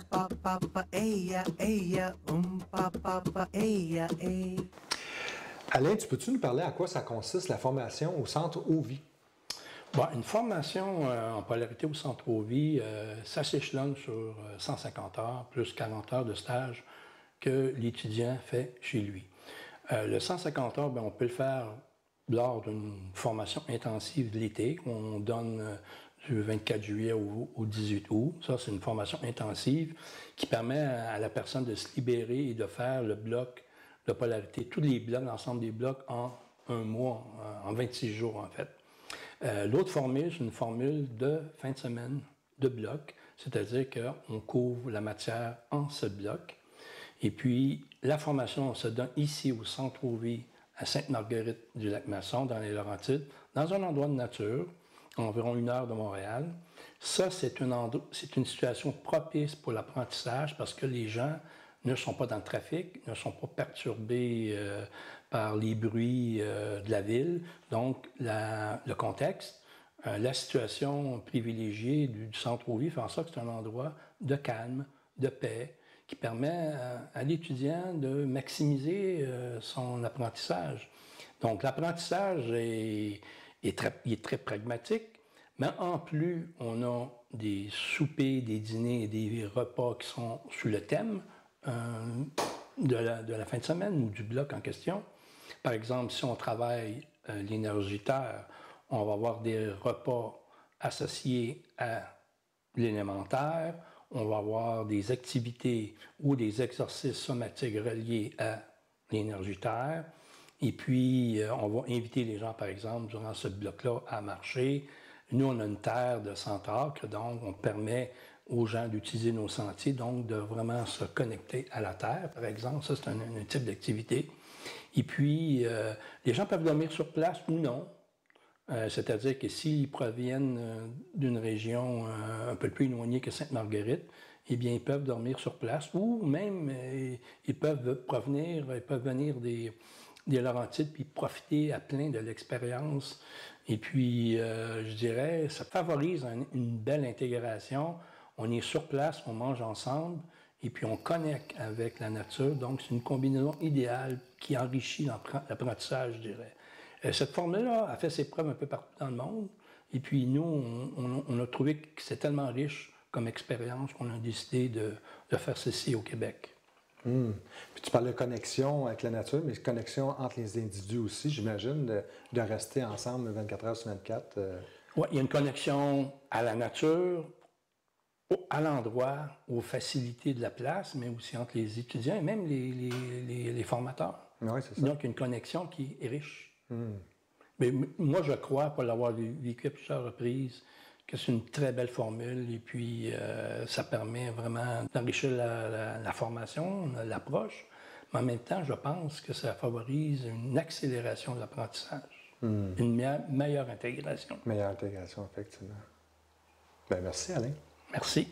pa pa pa eya eya pa pa pa eya e. Alain, peux-tu nous parler à quoi ça consiste la formation au Centre Ovi? Bon, une formation en polarité au Centre Ovi, ça s'échelonne sur 150 heures plus 40 heures de stage que l'étudiant fait chez lui. Le 150 heures, bien, on peut le faire lors d'une formation intensive de l'été qu'on donne du 24 juillet au 18 août. Ça, c'est une formation intensive qui permet à la personne de se libérer et de faire le bloc de polarité, tous les blocs, l'ensemble des blocs en un mois, en 26 jours en fait. L'autre formule, c'est une formule de fin de semaine de bloc, c'est-à-dire qu'on couvre la matière en 7 blocs. Et puis, la formation se donne ici au Centre Ovi à Sainte-Marguerite-du-Lac-Masson, dans les Laurentides, dans un endroit de nature, à environ 1 heure de Montréal. Ça, c'est une situation propice pour l'apprentissage parce que les gens ne sont pas dans le trafic, ne sont pas perturbés par les bruits de la ville. Donc, le contexte, la situation privilégiée du Centre Ovi fait en sorte que c'est un endroit de calme, de paix, qui permet à l'étudiant de maximiser son apprentissage. Donc, l'apprentissage est très pragmatique, mais en plus, on a des soupers, des dîners et des repas qui sont sous le thème de la fin de semaine ou du bloc en question. Par exemple, si on travaille l'énergie terre, on va avoir des repas associés à l'élémentaire, on va avoir des activités ou des exercices somatiques reliés à l'énergie terre. Et puis, on va inviter les gens, par exemple, durant ce bloc-là, à marcher. Nous, on a une terre de 100 acres, donc on permet aux gens d'utiliser nos sentiers, donc de vraiment se connecter à la terre, par exemple. Ça, c'est un type d'activité. Et puis, les gens peuvent dormir sur place ou non. C'est-à-dire que s'ils proviennent d'une région un peu plus éloignée que Sainte-Marguerite, eh bien, ils peuvent dormir sur place ou même ils peuvent venir des Laurentides puis profiter à plein de l'expérience. Et puis, je dirais, ça favorise une belle intégration. On est sur place, on mange ensemble et puis on connecte avec la nature. Donc, c'est une combinaison idéale qui enrichit l'apprentissage, je dirais. Cette formule-là a fait ses preuves un peu partout dans le monde. Et puis nous, on a trouvé que c'est tellement riche comme expérience qu'on a décidé de faire ceci au Québec. Puis tu parles de connexion avec la nature, mais connexion entre les individus aussi, j'imagine, de rester ensemble 24 heures sur 24. Oui, il y a une connexion à la nature, à l'endroit, aux facilités de la place, mais aussi entre les étudiants et même les formateurs. Oui, c'est ça. Donc, il y a une connexion qui est riche. Mais moi, je crois, pour l'avoir vécu à plusieurs reprises, que c'est une très belle formule et puis ça permet vraiment d'enrichir la formation, l'approche, mais en même temps, je pense que ça favorise une accélération de l'apprentissage, une meilleure intégration. Meilleure intégration, effectivement. Bien, merci, Alain. Merci.